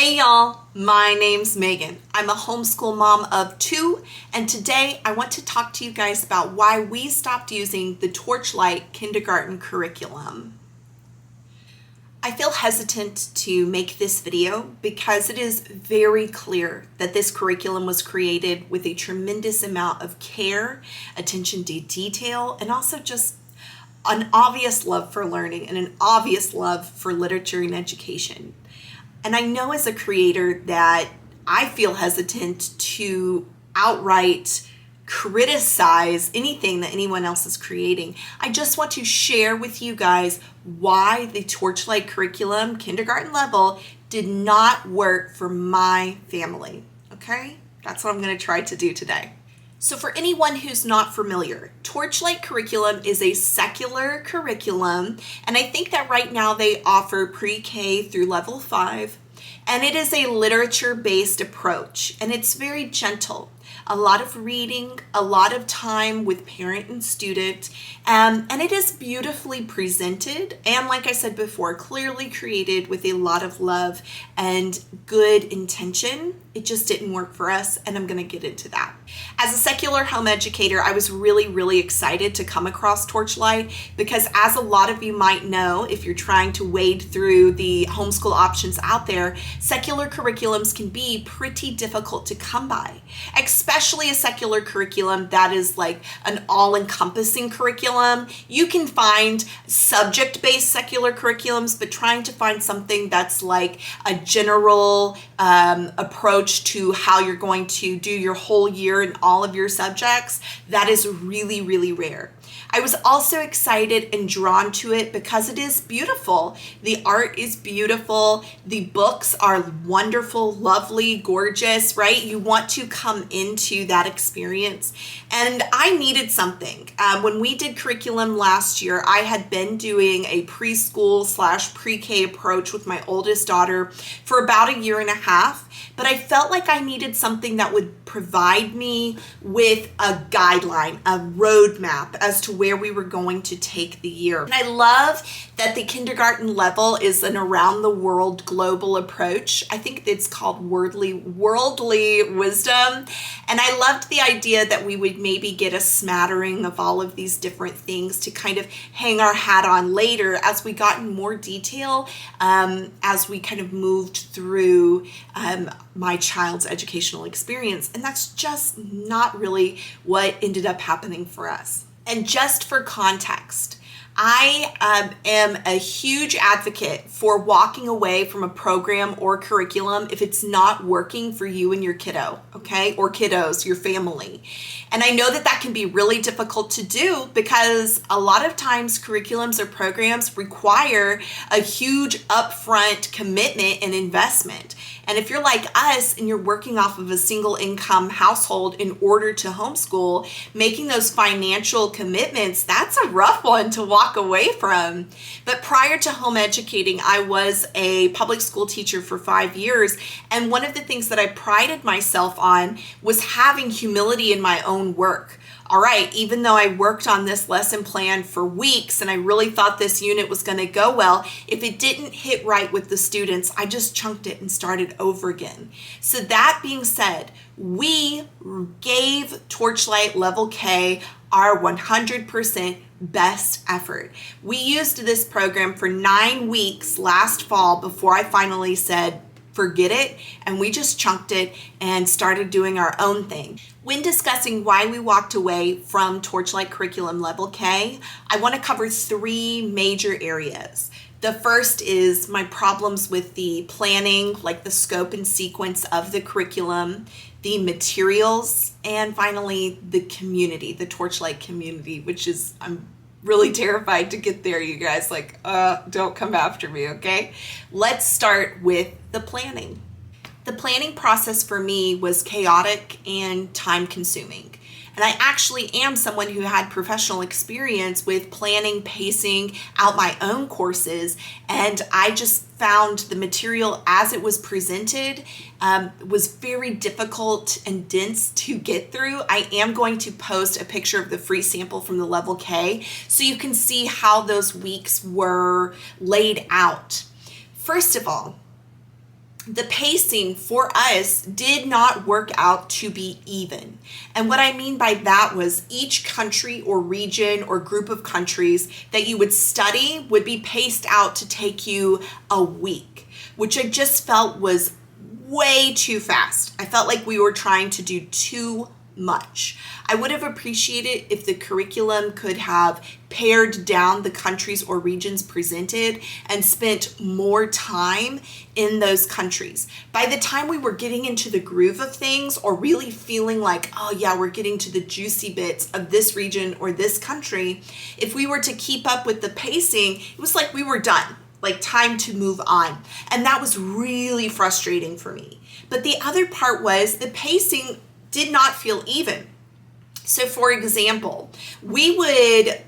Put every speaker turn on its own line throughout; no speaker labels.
Hey y'all, my name's Megan. I'm a homeschool mom of 2, and today I want to talk to you guys about why we stopped using the Torchlight kindergarten curriculum. I feel hesitant to make this video because it is very clear that this curriculum was created with a tremendous amount of care, attention to detail, and also just an obvious love for learning and an obvious love for literature and education. And I know as a creator that I feel hesitant to outright criticize anything that anyone else is creating. I just want to share with you guys why the Torchlight curriculum, kindergarten level, did not work for my family, okay? That's what I'm gonna try to do today. So for anyone who's not familiar, Torchlight curriculum is a secular curriculum, and I think that right now they offer pre-K through level 5, and it is a literature-based approach, and it's very gentle. A lot of reading, a lot of time with parent and student, and it is beautifully presented, and like I said before, clearly created with a lot of love and good intention. It just didn't work for us, and I'm gonna get into that. As a secular home educator, I was really excited to come across Torchlight because, as a lot of you might know, if you're trying to wade through the homeschool options out there, secular curriculums can be pretty difficult to come by, especially a secular curriculum that is like an all-encompassing curriculum. You can find subject-based secular curriculums, but trying to find something that's like a general approach to how you're going to do your whole year in all of your subjects, that is really rare. I was also excited and drawn to it because it is beautiful. The art is beautiful. The books are wonderful, lovely, gorgeous, right? You want to come into that experience. And I needed something. When we did curriculum last year, I had been doing a preschool / pre-K approach with my oldest daughter for about a year and a half, but I felt like I needed something that would provide me with a guideline, a roadmap as to where we were going to take the year. And I love that the kindergarten level is an around the world global approach. I think it's called worldly wisdom. And I loved the idea that we would maybe get a smattering of all of these different things to kind of hang our hat on later as we got in more detail, as we kind of moved through my child's educational experience. And that's just not really what ended up happening for us. And just for context, I am a huge advocate for walking away from a program or curriculum if it's not working for you and your kiddo, okay? Or kiddos, your family. And I know that that can be really difficult to do because a lot of times curriculums or programs require a huge upfront commitment and investment. And if you're like us and you're working off of a single income household in order to homeschool, making those financial commitments, that's a rough one to walk away from. But prior to home educating, I was a public school teacher for 5 years. And one of the things that I prided myself on was having humility in my own work. All right, even though I worked on this lesson plan for weeks and I really thought this unit was going to go well, if it didn't hit right with the students, I just chunked it and started over again. So that being said, we gave Torchlight Level K our 100% best effort. We used this program for 9 weeks last fall before I finally said, forget it, and we just chunked it and started doing our own thing. When discussing why we walked away from Torchlight Curriculum Level K, I want to cover 3 major areas. The first is my problems with the planning, like the scope and sequence of the curriculum, the materials, and finally the community, the Torchlight community, which is, I'm really terrified to get there, you guys. Like, don't come after me, okay? Let's start with the planning. The planning process for me was chaotic and time consuming. And I actually am someone who had professional experience with planning, pacing out my own courses. And I just found the material as it was presented was very difficult and dense to get through. I am going to post a picture of the free sample from the Level K so you can see how those weeks were laid out. First of all, the pacing for us did not work out to be even. And what I mean by that was each country or region or group of countries that you would study would be paced out to take you a week, which I just felt was way too fast. I felt like we were trying to do too much. I would have appreciated if the curriculum could have pared down the countries or regions presented and spent more time in those countries. By the time we were getting into the groove of things or really feeling like, oh yeah, we're getting to the juicy bits of this region or this country, if we were to keep up with the pacing, it was like we were done, like time to move on. And that was really frustrating for me. But the other part was the pacing did not feel even. So for example, we would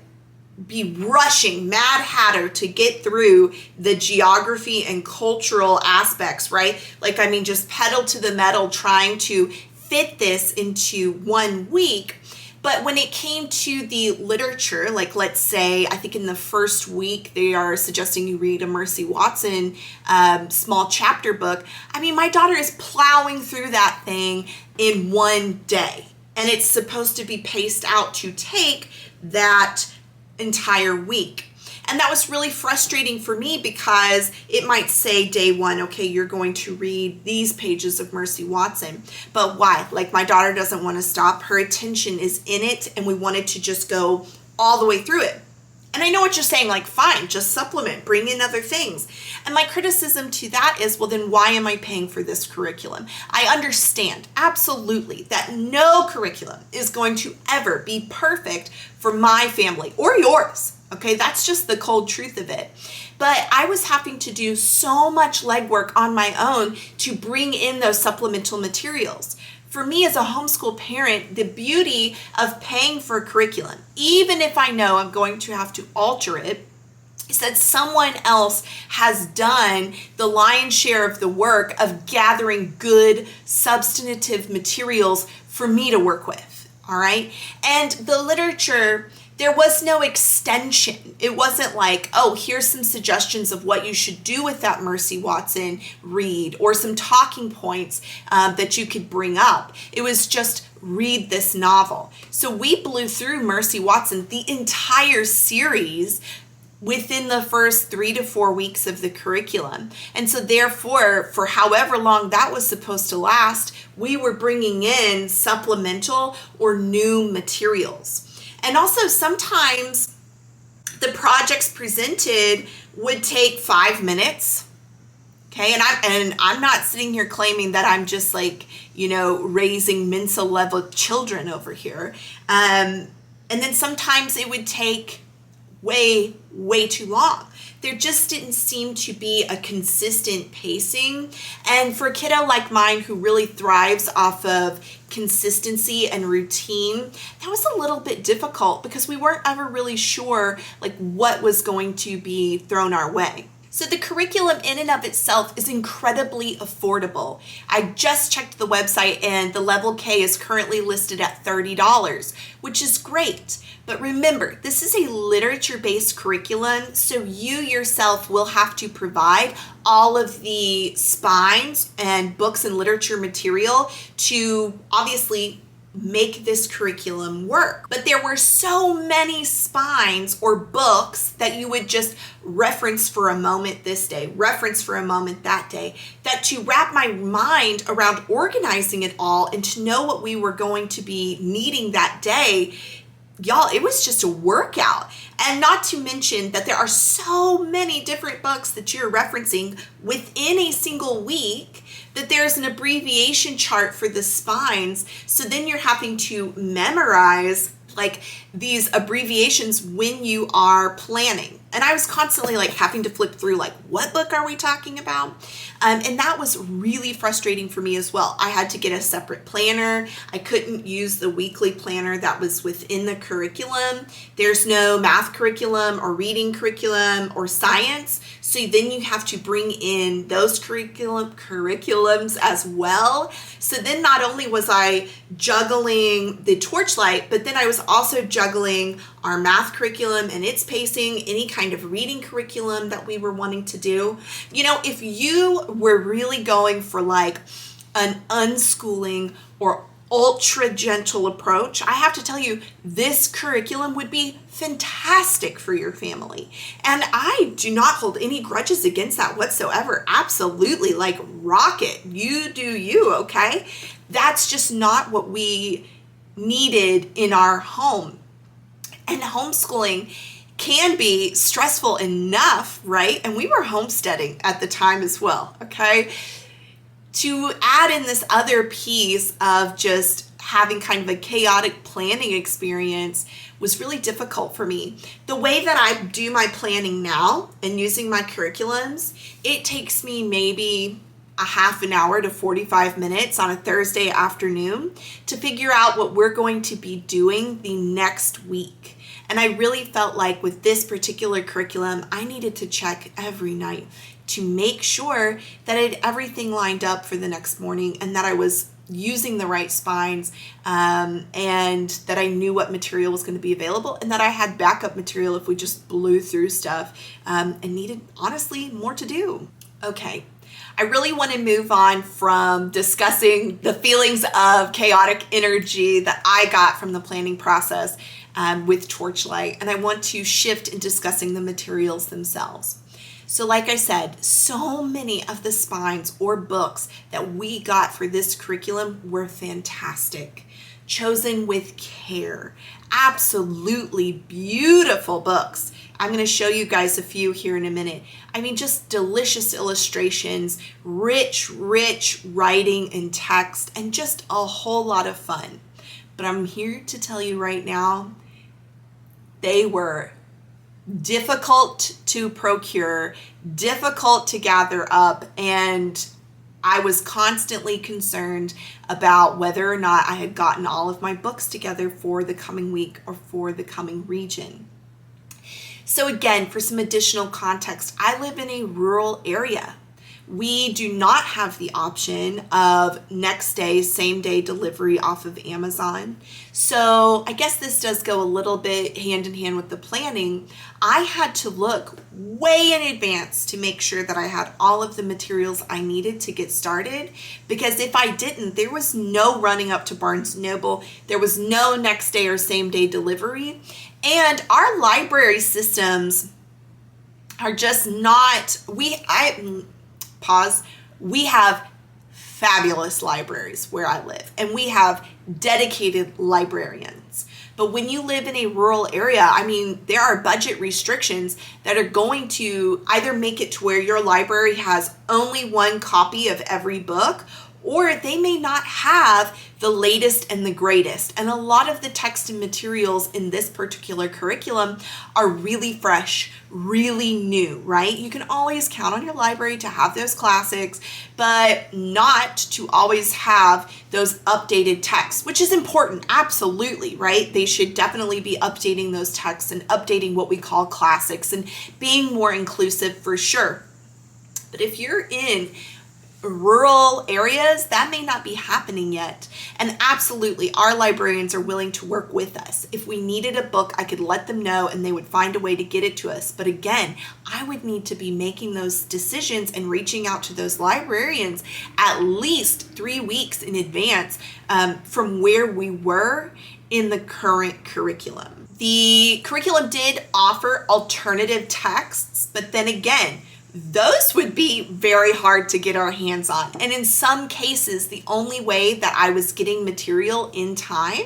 be rushing Mad Hatter to get through the geography and cultural aspects, right? Like, I mean, just pedal to the metal trying to fit this into 1 week. But when it came to the literature, like let's say, I think in the first week, they are suggesting you read a Mercy Watson small chapter book. I mean, my daughter is plowing through that thing in 1 day. And it's supposed to be paced out to take that entire week. And that was really frustrating for me because it might say day 1, okay, you're going to read these pages of Mercy Watson. But why? Like, my daughter doesn't want to stop. Her attention is in it, and we wanted to just go all the way through it. And I know what you're saying, like, fine, just supplement, bring in other things. And my criticism to that is, well, then why am I paying for this curriculum? I understand absolutely that no curriculum is going to ever be perfect for my family or yours. Okay, that's just the cold truth of it. But I was having to do so much legwork on my own to bring in those supplemental materials. For me as a homeschool parent, the beauty of paying for a curriculum, even if I know I'm going to have to alter it, is that someone else has done the lion's share of the work of gathering good substantive materials for me to work with, all right? And the literature, there was no extension. It wasn't like, oh, here's some suggestions of what you should do with that Mercy Watson read or some talking points that you could bring up. It was just read this novel. So we blew through Mercy Watson, the entire series, within the first 3 to 4 weeks of the curriculum. And so therefore, for however long that was supposed to last, we were bringing in supplemental or new materials. And also sometimes the projects presented would take 5 minutes. Okay, and I'm not sitting here claiming that I'm just like, you know, raising Mensa level children over here. And then sometimes it would take way too long. There just didn't seem to be a consistent pacing. And for a kiddo like mine who really thrives off of consistency and routine, that was a little bit difficult because we weren't ever really sure like what was going to be thrown our way. So the curriculum in and of itself is incredibly affordable. I just checked the website and the Level K is currently listed at $30, which is great. But remember, this is a literature-based curriculum, so you yourself will have to provide all of the spines and books and literature material to obviously make this curriculum work. But there were so many spines or books that you would just reference for a moment this day, reference for a moment that day, that to wrap my mind around organizing it all and to know what we were going to be needing that day, y'all, it was just a workout. And not to mention that there are so many different books that you're referencing within a single week that there's an abbreviation chart for the spines. So then you're having to memorize like these abbreviations when you are planning. And I was constantly like having to flip through like, what book are we talking about? And that was really frustrating for me as well. I had to get a separate planner. I couldn't use the weekly planner that was within the curriculum. There's no math curriculum or reading curriculum or science. So then you have to bring in those curriculums as well. So then not only was I juggling the Torchlight, but then I was also juggling our math curriculum and its pacing, any kind of reading curriculum that we were wanting to do. You know, if you were really going for like an unschooling or ultra gentle approach, I have to tell you, this curriculum would be fantastic for your family. And I do not hold any grudges against that whatsoever. Absolutely, like rock it. You do you, okay? That's just not what we needed in our home. And homeschooling can be stressful enough, right? And we were homesteading at the time as well, okay? To add in this other piece of just having kind of a chaotic planning experience was really difficult for me. The way that I do my planning now and using my curriculums, it takes me maybe a half an hour to 45 minutes on a Thursday afternoon to figure out what we're going to be doing the next week. And I really felt like with this particular curriculum, I needed to check every night to make sure that I had everything lined up for the next morning and that I was using the right spines, and that I knew what material was going to be available and that I had backup material if we just blew through stuff, and needed, honestly, more to do. Okay, I really want to move on from discussing the feelings of chaotic energy that I got from the planning process with Torchlight, and I want to shift in discussing the materials themselves. So like I said, so many of the spines or books that we got for this curriculum were fantastic, chosen with care, absolutely beautiful books. I'm going to show you guys a few here in a minute. I mean, just delicious illustrations, rich writing and text, and just a whole lot of fun. But I'm here to tell you right now, they were difficult to procure, difficult to gather up, and I was constantly concerned about whether or not I had gotten all of my books together for the coming week or for the coming region. So again, for some additional context, I live in a rural area. We do not have the option of next day, same day delivery off of Amazon. So I guess this does go a little bit hand in hand with the planning. I had to look way in advance to make sure that I had all of the materials I needed to get started, because if I didn't, there was no running up to Barnes & Noble. There was no next day or same day delivery. And our library systems are just not, we have fabulous libraries where I live, and we have dedicated librarians. But when you live in a rural area, I mean, there are budget restrictions that are going to either make it to where your library has only one copy of every book, or they may not have the latest and the greatest. And a lot of the text and materials in this particular curriculum are really fresh, really new, right? You can always count on your library to have those classics, but not to always have those updated texts, which is important, absolutely, right? They should definitely be updating those texts and updating what we call classics and being more inclusive for sure. But if you're in rural areas, that may not be happening yet. And absolutely, our librarians are willing to work with us. If we needed a book, I could let them know and they would find a way to get it to us. But again, I would need to be making those decisions and reaching out to those librarians at least 3 weeks in advance from where we were in the current curriculum. The curriculum did offer alternative texts, but then again, those would be very hard to get our hands on. And in some cases, the only way that I was getting material in time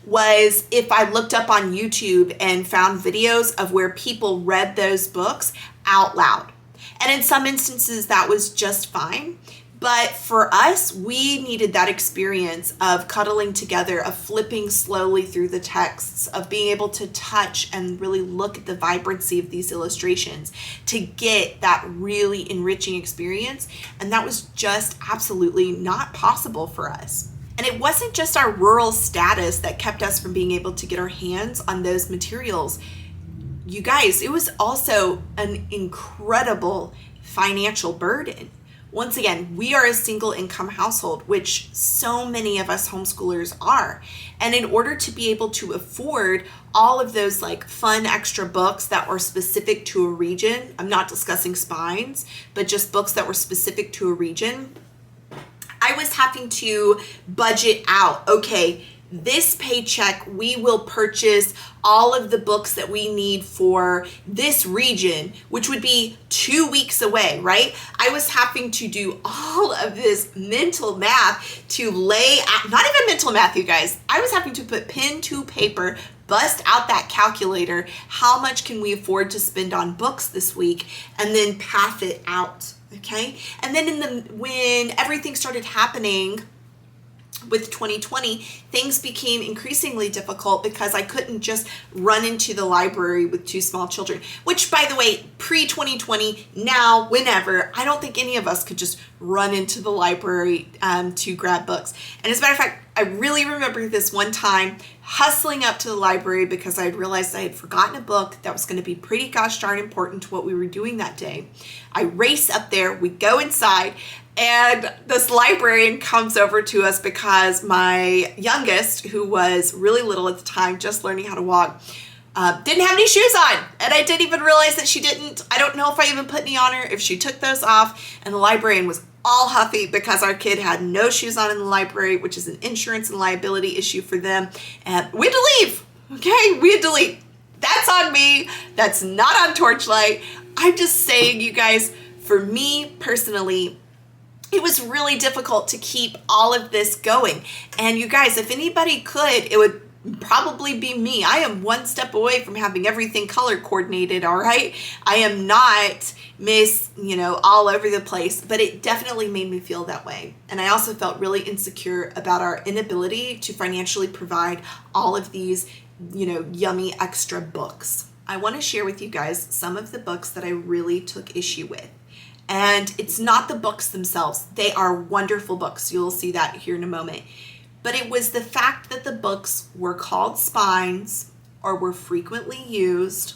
was if I looked up on YouTube and found videos of where people read those books out loud. And in some instances, that was just fine. But for us, we needed that experience of cuddling together, of flipping slowly through the texts, of being able to touch and really look at the vibrancy of these illustrations to get that really enriching experience. And that was just absolutely not possible for us. And it wasn't just our rural status that kept us from being able to get our hands on those materials. You guys, it was also an incredible financial burden. Once again, we are a single income household, which so many of us homeschoolers are. And in order to be able to afford all of those like fun extra books that were specific to a region, I'm not discussing spines, but just books that were specific to a region, I was having to budget out, okay, this paycheck, we will purchase all of the books that we need for this region, which would be 2 weeks away, right? I was having to do all of this mental math to lay out, not even mental math, you guys. I was having to put pen to paper, bust out that calculator. How much can we afford to spend on books this week? And then path it out, okay? And then when everything started happening with 2020, things became increasingly difficult because I couldn't just run into the library with 2 small children, which, by the way, pre-2020, now, whenever, I don't think any of us could just run into the library to grab books. And as a matter of fact, I really remember this one time hustling up to the library because I had realized I had forgotten a book that was going to be pretty gosh darn important to what we were doing that day. I race up there, we go inside, and this librarian comes over to us because my youngest, who was really little at the time, just learning how to walk, didn't have any shoes on. And I didn't even realize that she didn't. I don't know if I even put any on her, if she took those off. And the librarian was all huffy because our kid had no shoes on in the library, which is an insurance and liability issue for them. And we had to leave, okay? We had to leave. That's on me. That's not on Torchlight. I'm just saying, you guys, for me personally, it was really difficult to keep all of this going. And you guys, if anybody could, it would probably be me. I am one step away from having everything color coordinated, all right? I am not Miss, all over the place, but it definitely made me feel that way. And I also felt really insecure about our inability to financially provide all of these, yummy extra books. I want to share with you guys some of the books that I really took issue with. And it's not the books themselves. They are wonderful books. You'll see that here in a moment. But it was the fact that the books were called spines or were frequently used.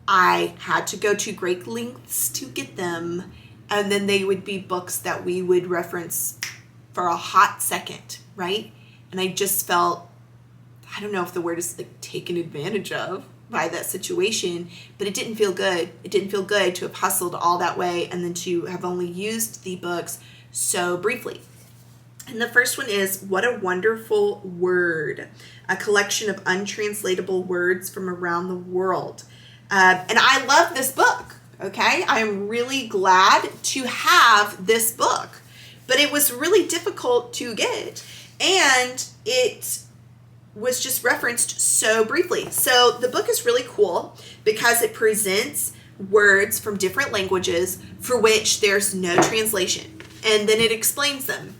I had to go to great lengths to get them. And then they would be books that we would reference for a hot second, right? And I just felt, I don't know if the word is like taken advantage of by that situation, but it didn't feel good. It didn't feel good to have hustled all that way and then to have only used the books so briefly. And the first one is What a Wonderful Word, a collection of untranslatable words from around the world. And I love this book, okay? I am really glad to have this book, but it was really difficult to get. And it was just referenced so briefly. So the book is really cool because it presents words from different languages for which there's no translation. And then it explains them.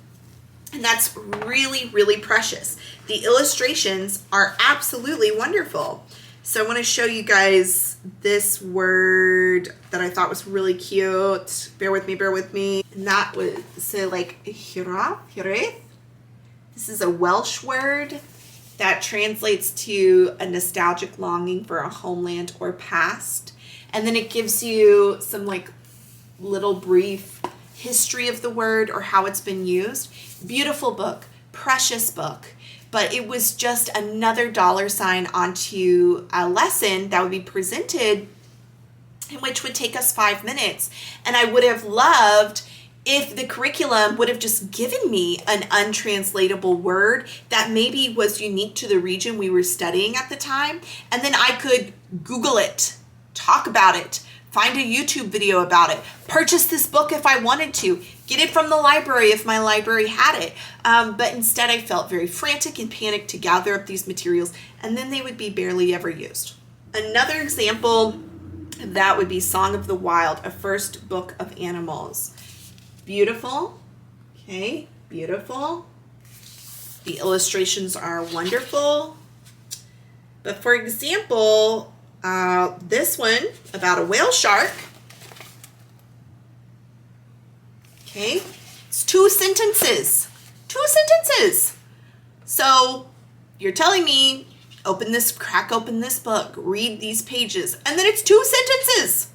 And that's really, really precious. The illustrations are absolutely wonderful. So I want to show you guys this word that I thought was really cute. Bear with me. And that was, hira. This is a Welsh word that translates to a nostalgic longing for a homeland or past. And then it gives you some little brief history of the word or how it's been used. Beautiful book, precious book, but it was just another $ onto a lesson that would be presented, which would take us 5 minutes. And I would have loved if the curriculum would have just given me an untranslatable word that maybe was unique to the region we were studying at the time, and then I could Google it, talk about it, find a YouTube video about it, purchase this book if I wanted to, get it from the library if my library had it. But instead I felt very frantic and panicked to gather up these materials, and then they would be barely ever used. Another example of that would be Song of the Wild, a first book of animals. Beautiful, okay, beautiful. The illustrations are wonderful. But for example, this one about a whale shark, okay, it's 2 sentences. So you're telling me, crack open this book, read these pages, and then it's 2 sentences.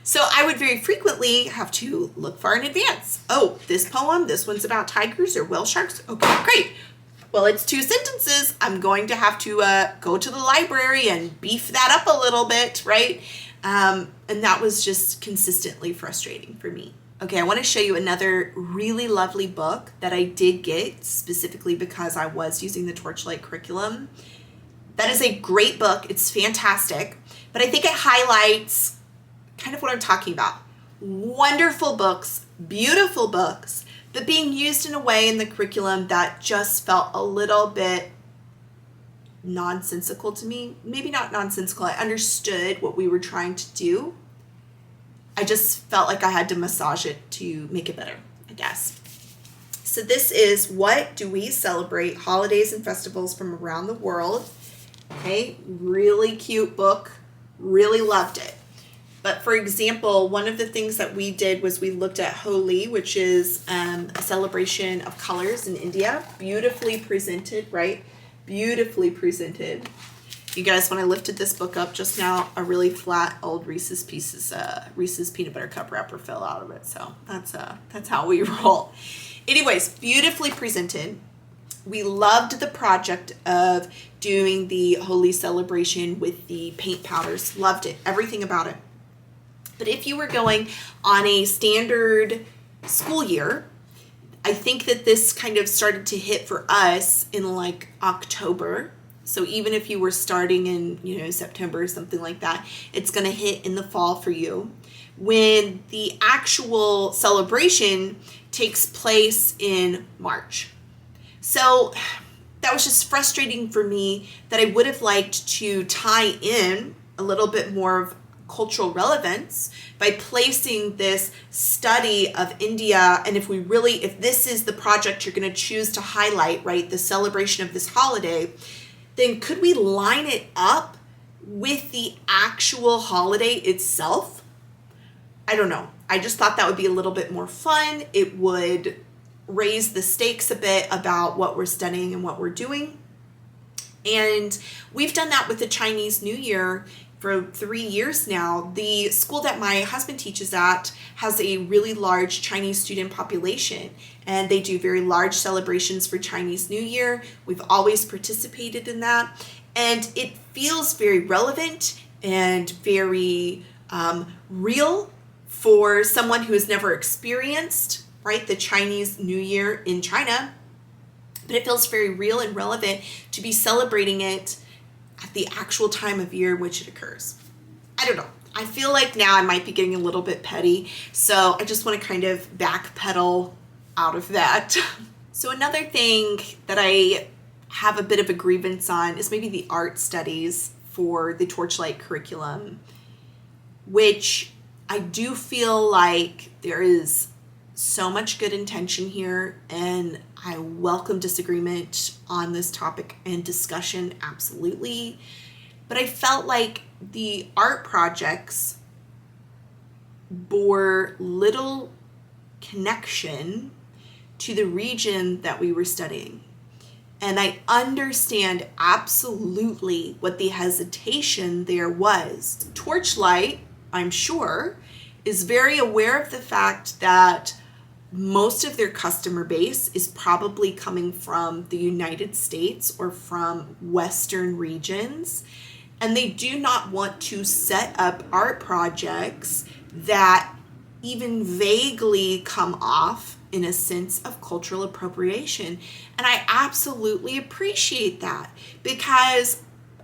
So I would very frequently have to look far in advance. Oh, this poem, this one's about tigers or whale sharks. Okay, great. Well, it's 2 sentences. I'm going to have to go to the library and beef that up a little bit, right? And that was just consistently frustrating for me. Okay, I want to show you another really lovely book that I did get specifically because I was using the Torchlight curriculum. That is a great book. It's fantastic. But I think it highlights kind of what I'm talking about. Wonderful books, beautiful books, but being used in a way in the curriculum that just felt a little bit nonsensical to me. Maybe not nonsensical. I understood what we were trying to do. I just felt like I had to massage it to make it better, I guess. So this is What Do We Celebrate? Holidays and Festivals from Around the World. Okay, really cute book. Really loved it. But for example, one of the things that we did was we looked at Holi, which is a celebration of colors in India. Beautifully presented, right? Beautifully presented. You guys, when I lifted this book up just now, a really flat old Reese's peanut butter cup wrapper fell out of it. So that's how we roll. Anyways, beautifully presented. We loved the project of doing the Holi celebration with the paint powders. Loved it, everything about it. But if you were going on a standard school year, I think that this kind of started to hit for us in like October. So even if you were starting in, September or something like that, it's going to hit in the fall for you. When the actual celebration takes place in March. So that was just frustrating for me that I would have liked to tie in a little bit more of cultural relevance by placing this study of India. And if this is the project you're going to choose to highlight, right, the celebration of this holiday, then could we line it up with the actual holiday itself? I don't know. I just thought that would be a little bit more fun. It would raise the stakes a bit about what we're studying and what we're doing. And we've done that with the Chinese New Year for 3 years now. The school that my husband teaches at has a really large Chinese student population, and they do very large celebrations for Chinese New Year. We've always participated in that, and it feels very relevant and very real for someone who has never experienced, right, the Chinese New Year in China. But it feels very real and relevant to be celebrating it at the actual time of year in which it occurs. I don't know. I feel like now I might be getting a little bit petty, so I just want to kind of backpedal out of that. So another thing that I have a bit of a grievance on is maybe the art studies for the Torchlight curriculum, which I do feel like there is so much good intention here, and I welcome disagreement on this topic and discussion, absolutely. But I felt like the art projects bore little connection to the region that we were studying. And I understand absolutely what the hesitation there was. Torchlight, I'm sure, is very aware of the fact that most of their customer base is probably coming from the United States or from Western regions, and they do not want to set up art projects that even vaguely come off in a sense of cultural appropriation. And I absolutely appreciate that, because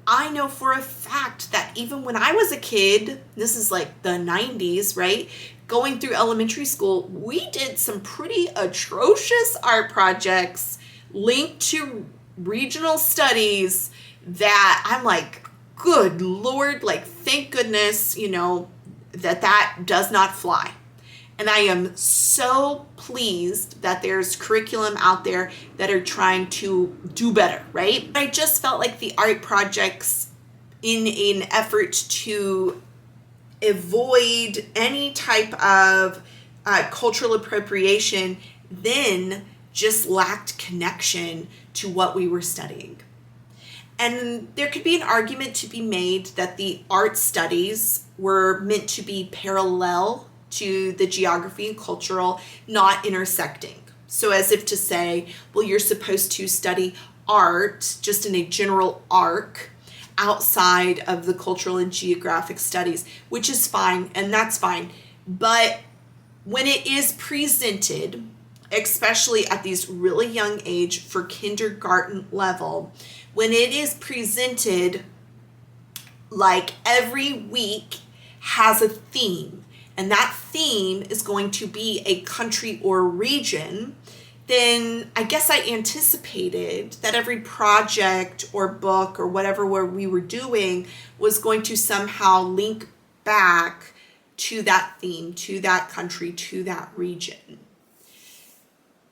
I know for a fact that even when I was a kid, this is like the 90s, right? Going through elementary school, we did some pretty atrocious art projects linked to regional studies that I'm like, good Lord, like, thank goodness, that does not fly. And I am so pleased that there's curriculum out there that are trying to do better, right? I just felt like the art projects, in an effort to avoid any type of cultural appropriation, then just lacked connection to what we were studying. And there could be an argument to be made that the art studies were meant to be parallel to the geography and cultural, not intersecting. So as if to say, well, you're supposed to study art just in a general arc outside of the cultural and geographic studies, which is fine, and that's fine. But when it is presented, especially at these really young age for kindergarten level, when it is presented like every week has a theme, and that theme is going to be a country or region, then I guess I anticipated that every project or book or whatever we were doing was going to somehow link back to that theme, to that country, to that region.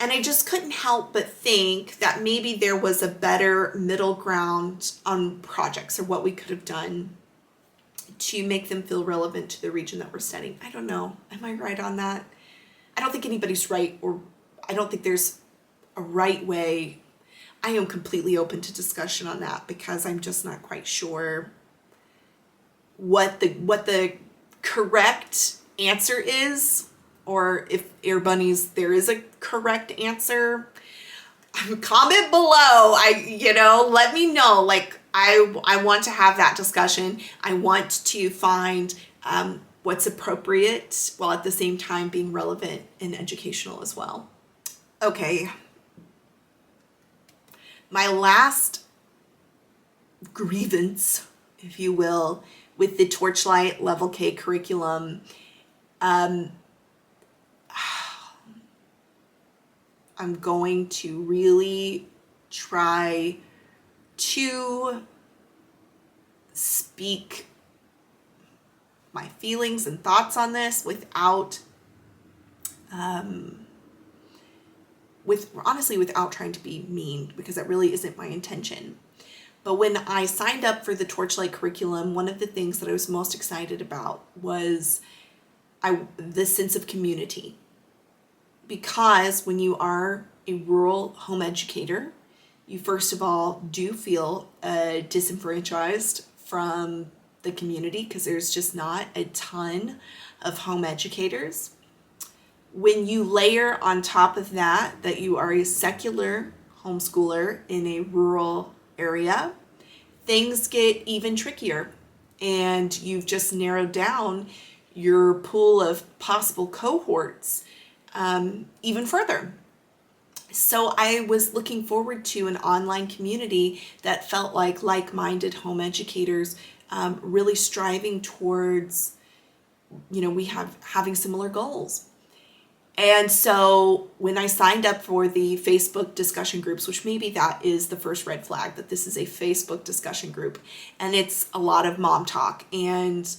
And I just couldn't help but think that maybe there was a better middle ground on projects, or what we could have done to make them feel relevant to the region that we're studying. I don't know. Am I right on that? I don't think anybody's right, or I don't think there's a right way. I am completely open to discussion on that, because I'm just not quite sure what the correct answer is, or if Air Bunnies, there is a correct answer. Comment below. Let me know. Like, I want to have that discussion. I want to find what's appropriate while at the same time being relevant and educational as well. Okay. My last grievance, if you will, with the Torchlight Level K curriculum, I'm going to really try to speak my feelings and thoughts on this without trying to be mean, because that really isn't my intention. But when I signed up for the Torchlight curriculum, one of the things that I was most excited about was the sense of community. Because when you are a rural home educator, you first of all do feel disenfranchised from the community, because there's just not a ton of home educators. When you layer on top of that you are a secular homeschooler in a rural area, things get even trickier, and you've just narrowed down your pool of possible cohorts even further. So I was looking forward to an online community that felt like like-minded home educators, really striving towards, having similar goals. And so when I signed up for the Facebook discussion groups, which maybe that is the first red flag, that this is a Facebook discussion group, and it's a lot of mom talk, and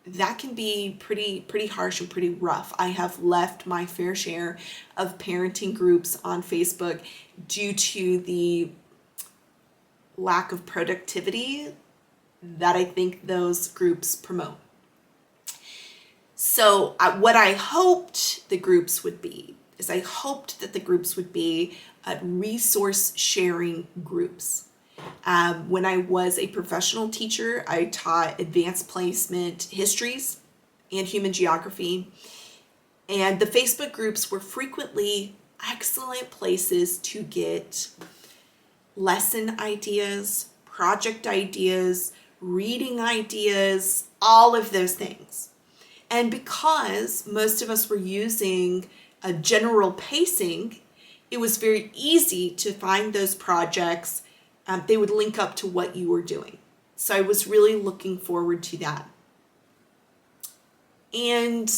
that can be pretty harsh and pretty rough. I have left my fair share of parenting groups on Facebook due to the lack of productivity that I think those groups promote. So what I hoped the groups would be is I hoped that the groups would be resource sharing groups. When I was a professional teacher, I taught advanced placement histories and human geography. And the Facebook groups were frequently excellent places to get lesson ideas, project ideas, reading ideas, all of those things. And because most of us were using a general pacing, it was very easy to find those projects. They would link up to what you were doing. So I was really looking forward to that. And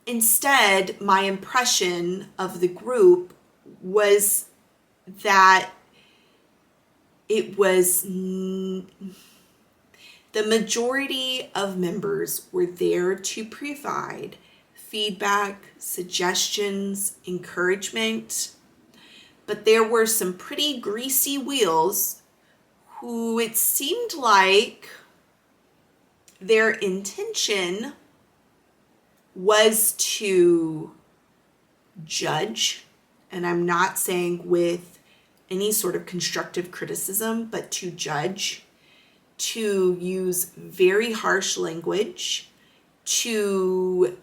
instead, my impression of the group was that it was the majority of members were there to provide feedback, suggestions, encouragement, but there were some pretty greasy wheels who it seemed like their intention was to judge, and I'm not saying with any sort of constructive criticism, but to judge, to use very harsh language, to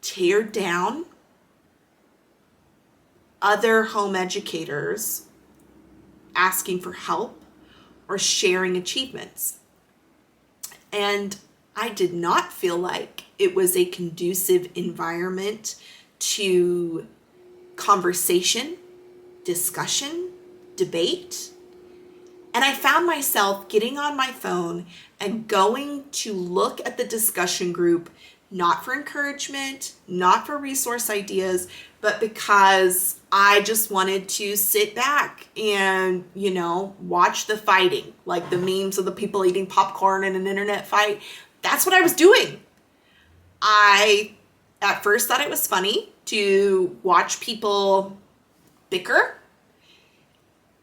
tear down other home educators asking for help or sharing achievements. And I did not feel like it was a conducive environment to conversation, discussion, debate. And I found myself getting on my phone and going to look at the discussion group, not for encouragement, not for resource ideas, but because I just wanted to sit back and, watch the fighting, like the memes of the people eating popcorn in an internet fight. That's what I was doing. I, at first, thought it was funny to watch people bicker.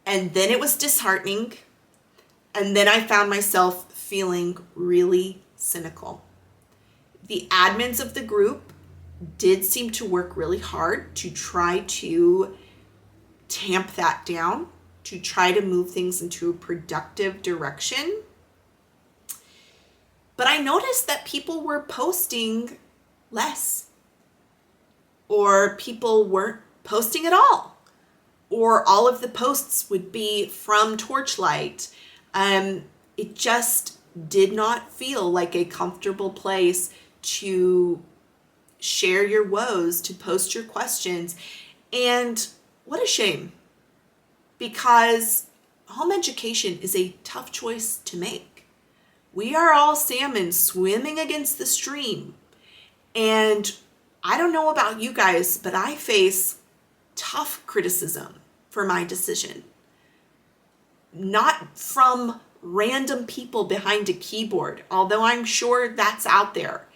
And then it was disheartening. And then I found myself feeling really cynical. The admins of the group did seem to work really hard to try to tamp that down, to try to move things into a productive direction. But I noticed that people were posting less, or people weren't posting at all, or all of the posts would be from Torchlight. It just did not feel like a comfortable place to share your woes, to post your questions. And what a shame, because home education is a tough choice to make. We are all salmon swimming against the stream. And I don't know about you guys, but I face tough criticism for my decision. Not from random people behind a keyboard, although I'm sure that's out there.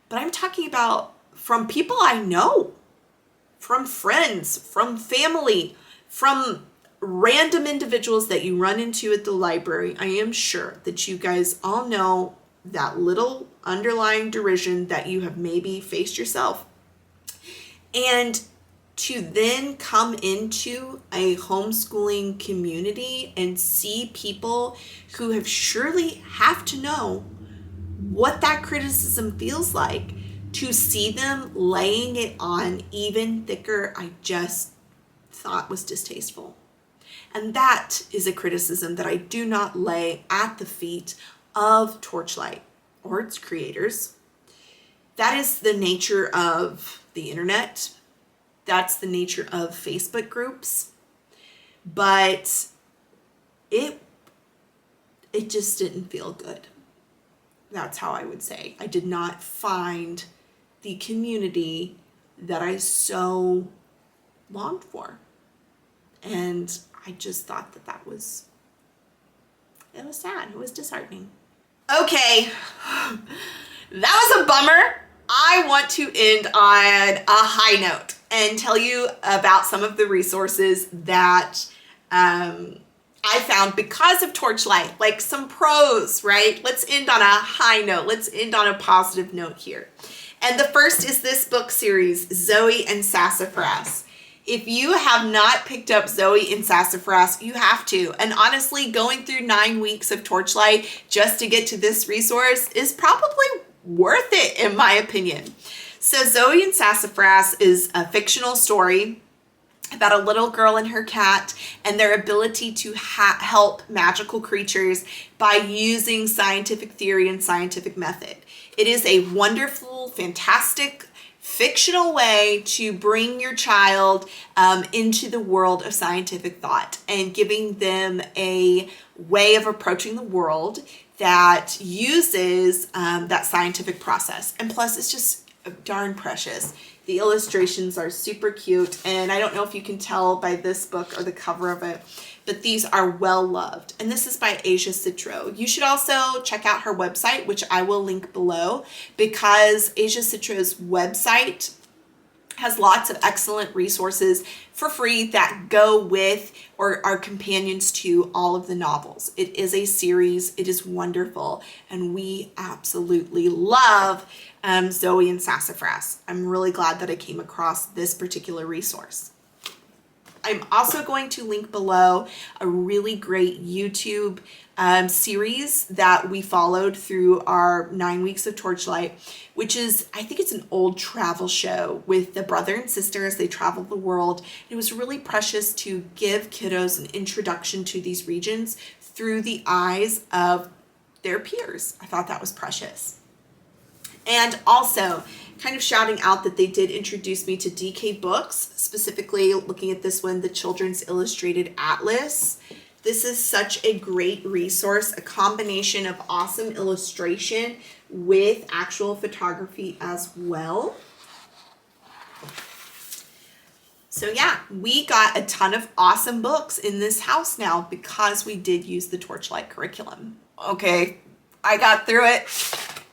But I'm talking about from people I know, from friends, from family, from random individuals that you run into at the library. I am sure that you guys all know that little underlying derision that you have maybe faced yourself. And to then come into a homeschooling community and see people who have surely have to know what that criticism feels like, to see them laying it on even thicker, I just thought was distasteful. And that is a criticism that I do not lay at the feet of Torchlight or its creators. That is the nature of the internet. That's the nature of Facebook groups. But it just didn't feel good. That's how I would say. I did not find the community that I so longed for. And I just thought that it was sad. It was disheartening. Okay, that was a bummer. I want to end on a high note and tell you about some of the resources that I found because of Torchlight, like some pros, right? Let's end on a high note. Let's end on a positive note here. And the first is this book series, Zoey and Sassafras. If you have not picked up Zoey and Sassafras, you have to. And honestly, going through 9 weeks of Torchlight just to get to this resource is probably worth it, in my opinion. So Zoey and Sassafras is a fictional story about a little girl and her cat and their ability to help magical creatures by using scientific theory and scientific method. It is a wonderful, fantastic, fictional way to bring your child into the world of scientific thought and giving them a way of approaching the world that uses that scientific process. And plus, it's just darn precious. The illustrations are super cute, and I don't know if you can tell by this book or the cover of it, but these are well loved. And this is by Asia Citro. You should also check out her website, which I will link below, because Asia Citro's website has lots of excellent resources for free that go with or are companions to all of the novels. It is a series, it is wonderful, and we absolutely love Zoey and Sassafras. I'm really glad that I came across this particular resource. I'm also going to link below a really great YouTube series that we followed through our 9 weeks of Torchlight, which is, I think it's an old travel show with the brother and sister as they travel the world. It was really precious to give kiddos an introduction to these regions through the eyes of their peers. I thought that was precious. And also, kind of shouting out that they did introduce me to DK Books, specifically looking at this one, the Children's Illustrated Atlas. This is such a great resource, a combination of awesome illustration with actual photography as well. So yeah, we got a ton of awesome books in this house now because we did use the Torchlight curriculum. Okay, I got through it.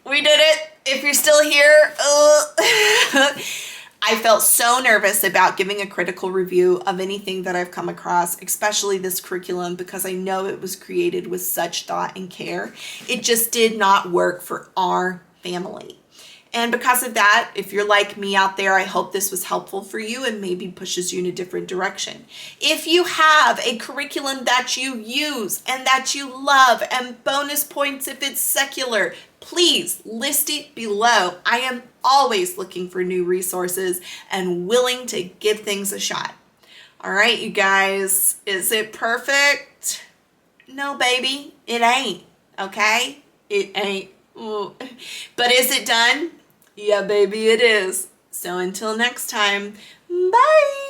We did it. If you're still here, I felt so nervous about giving a critical review of anything that I've come across, especially this curriculum, because I know it was created with such thought and care. It just did not work for our family. And because of that, if you're like me out there, I hope this was helpful for you and maybe pushes you in a different direction. If you have a curriculum that you use and that you love, and bonus points if it's secular, please list it below. I am always looking for new resources and willing to give things a shot. All right, you guys, is it perfect? No, baby, it ain't, okay? It ain't. Ooh. But is it done? Yeah, baby, it is. So until next time, bye.